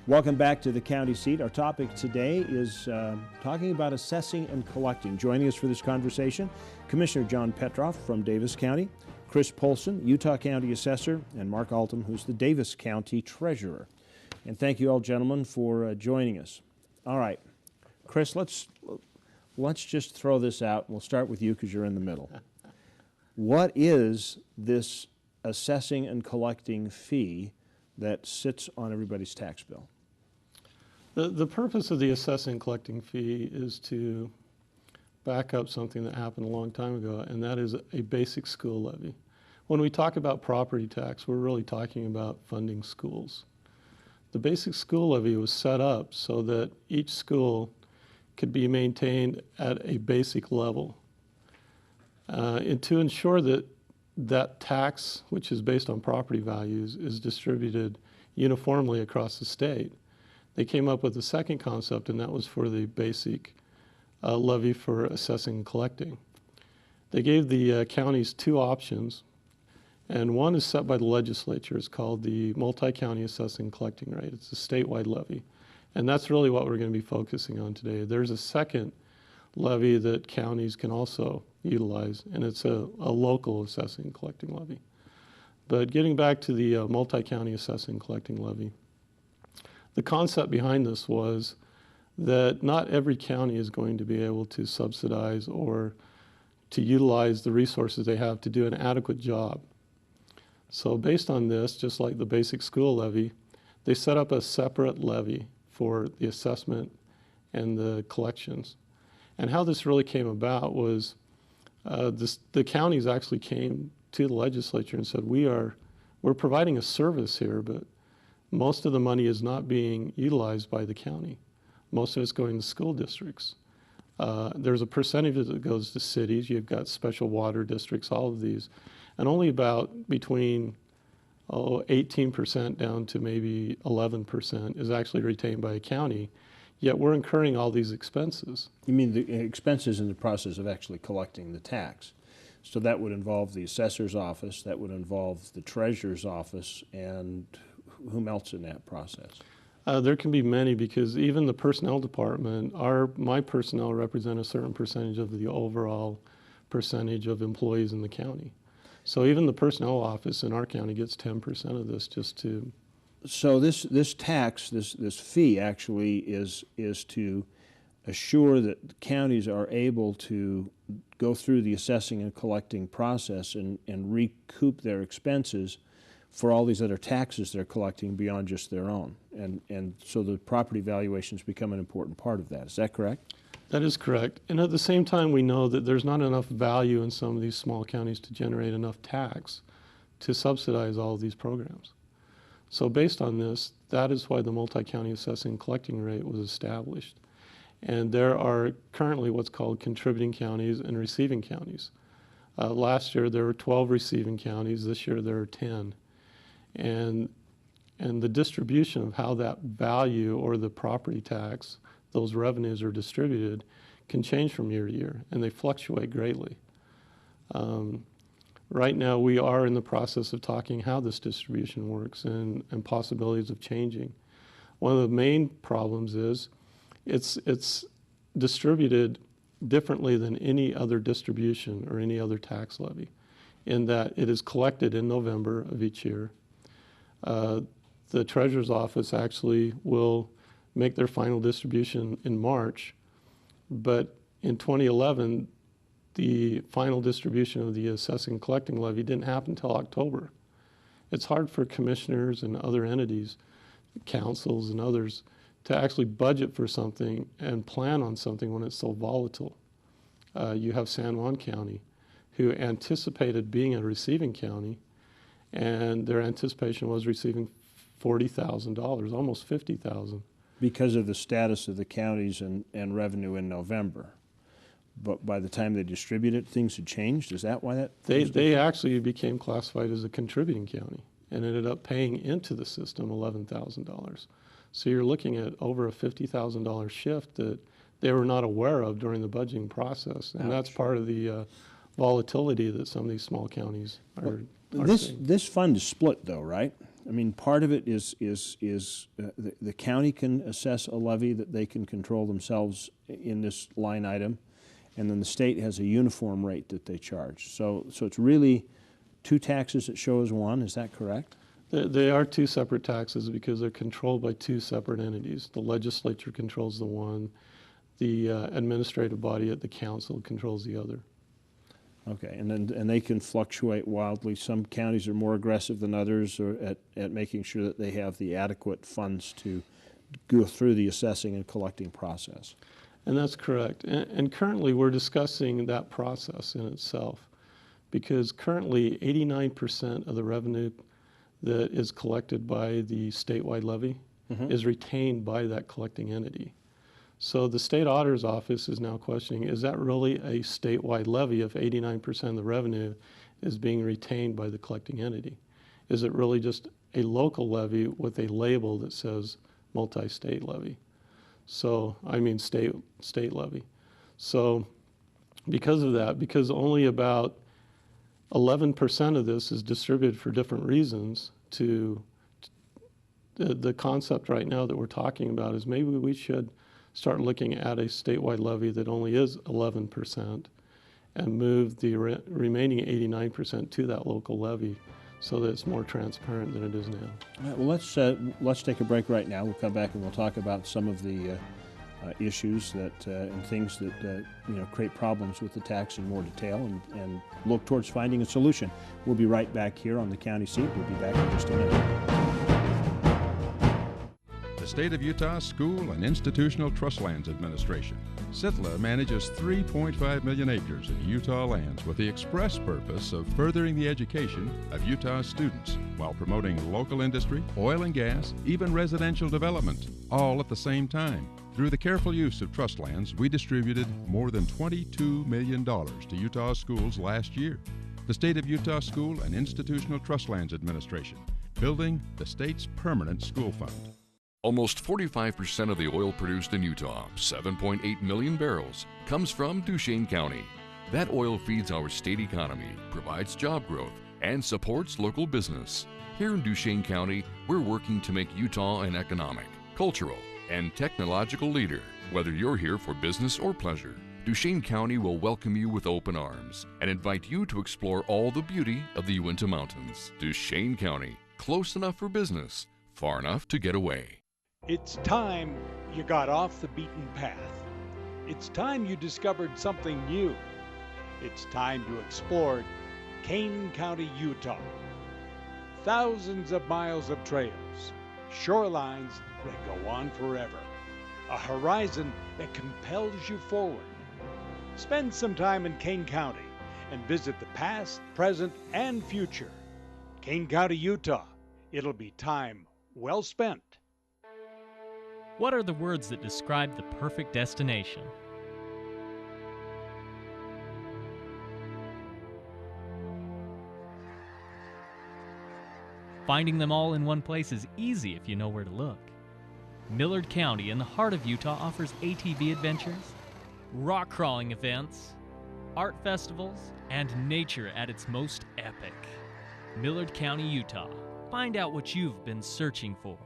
Welcome back to the county seat. Our topic today is talking about assessing and collecting. Joining us for this conversation, Commissioner John Petroff from Davis County, Kris Poulson, Utah County Assessor, and Mark Altom, who's the Davis County Treasurer. And thank you all, gentlemen, for joining us. All right, Kris, let's just throw this out. We'll start with you because you're in the middle. What is this assessing and collecting fee that sits on everybody's tax bill? The purpose of the assessing and collecting fee is to back up something that happened a long time ago, and that is a basic school levy. When we talk about property tax, we're really talking about funding schools. The basic school levy was set up so that each school could be maintained at a basic level. And to ensure that that tax, which is based on property values, is distributed uniformly across the state, they came up with a second concept, and that was for the basic levy for assessing and collecting. They gave the counties two options, and one is set by the legislature. It's called the multi-county assessing and collecting rate. It's a statewide levy, and that's really what we're going to be focusing on today. There's a second levy that counties can also utilize, and it's a local assessing and collecting levy. But getting back to the multi-county assessing and collecting levy, the concept behind this was that not every county is going to be able to subsidize or to utilize the resources they have to do an adequate job. So based on this, just like the basic school levy, they set up a separate levy for the assessment and the collections. And how this really came about was the counties actually came to the legislature and said, we're providing a service here, but most of the money is not being utilized by the county. Most of it's going to school districts. There's a percentage that goes to cities. You've got special water districts, all of these. And only about between 18% down to maybe 11% is actually retained by a county. Yet we're incurring all these expenses. You mean the expenses in the process of actually collecting the tax? So that would involve the assessor's office, that would involve the treasurer's office, and whom else in that process? There can be many, because even the personnel department, my personnel represent a certain percentage of the overall percentage of employees in the county. So even the personnel office in our county gets 10% of this just to... So this tax, this fee actually is to assure that counties are able to go through the assessing and collecting process and recoup their expenses for all these other taxes they're collecting beyond just their own. And so the property valuations become an important part of that. Is that correct? That is correct. And at the same time, we know that there's not enough value in some of these small counties to generate enough tax to subsidize all of these programs. So based on this, that is why the multi-county assessing and collecting rate was established. And there are currently what's called contributing counties and receiving counties. Last year there were 12 receiving counties. This year there are 10. And the distribution of how that value or the property tax, those revenues are distributed, can change from year to year, and they fluctuate greatly. Right now we are in the process of talking how this distribution works and possibilities of changing. One of the main problems is it's distributed differently than any other distribution or any other tax levy, in that it is collected in November of each year. The Treasurer's Office actually will make their final distribution in March, but in 2011, the final distribution of the assessing and collecting levy didn't happen until October. It's hard for commissioners and other entities, councils and others, to actually budget for something and plan on something when it's so volatile. You have San Juan County, who anticipated being a receiving county, and their anticipation was receiving $40,000, almost $50,000. Because of the status of the counties and revenue in November. But by the time they distribute it, things had changed? Is that why that? They actually became classified as a contributing county and ended up paying into the system $11,000. So you're looking at over a $50,000 shift that they were not aware of during the budgeting process. And that's part of the volatility that some of these small counties are seeing. This fund is split though, right? I mean, part of it is the county can assess a levy that they can control themselves in this line item, and then the state has a uniform rate that they charge. So it's really two taxes that show as one. Is that correct? They are two separate taxes because they're controlled by two separate entities. The legislature controls the one, the administrative body at the council controls the other. Okay, and they can fluctuate wildly. Some counties are more aggressive than others at making sure that they have the adequate funds to go through the assessing and collecting process. And that's correct. And currently we're discussing that process in itself, because currently 89% of the revenue that is collected by the statewide levy is retained by that collecting entity. So the state auditor's office is now questioning, is that really a statewide levy if 89% of the revenue is being retained by the collecting entity? Is it really just a local levy with a label that says multi-state levy? So, I mean state levy. So because of that, because only about 11% of this is distributed for different reasons, the concept right now that we're talking about is maybe we should start looking at a statewide levy that only is 11% and move the remaining 89% to that local levy so that it's more transparent than it is now. All right, well, let's take a break right now. We'll come back and we'll talk about some of the issues that and things that create problems with the tax in more detail and look towards finding a solution. We'll be right back here on the county seat. We'll be back in just a minute. The State of Utah School and Institutional Trust Lands Administration. SITLA manages 3.5 million acres in Utah lands with the express purpose of furthering the education of Utah students while promoting local industry, oil and gas, even residential development, all at the same time. Through the careful use of trust lands, we distributed more than $22 million to Utah schools last year. The State of Utah School and Institutional Trust Lands Administration, building the state's permanent school fund. Almost 45% of the oil produced in Utah, 7.8 million barrels, comes from Duchesne County. That oil feeds our state economy, provides job growth, and supports local business. Here in Duchesne County, we're working to make Utah an economic, cultural, and technological leader. Whether you're here for business or pleasure, Duchesne County will welcome you with open arms and invite you to explore all the beauty of the Uinta Mountains. Duchesne County, close enough for business, far enough to get away. It's time you got off the beaten path. It's time you discovered something new. It's time you explored Kane County, Utah. Thousands of miles of trails, shorelines that go on forever, a horizon that compels you forward. Spend some time in Kane County and visit the past, present, and future. Kane County, Utah. It'll be time well spent. What are the words that describe the perfect destination? Finding them all in one place is easy if you know where to look. Millard County in the heart of Utah offers ATV adventures, rock crawling events, art festivals, and nature at its most epic. Millard County, Utah. Find out what you've been searching for.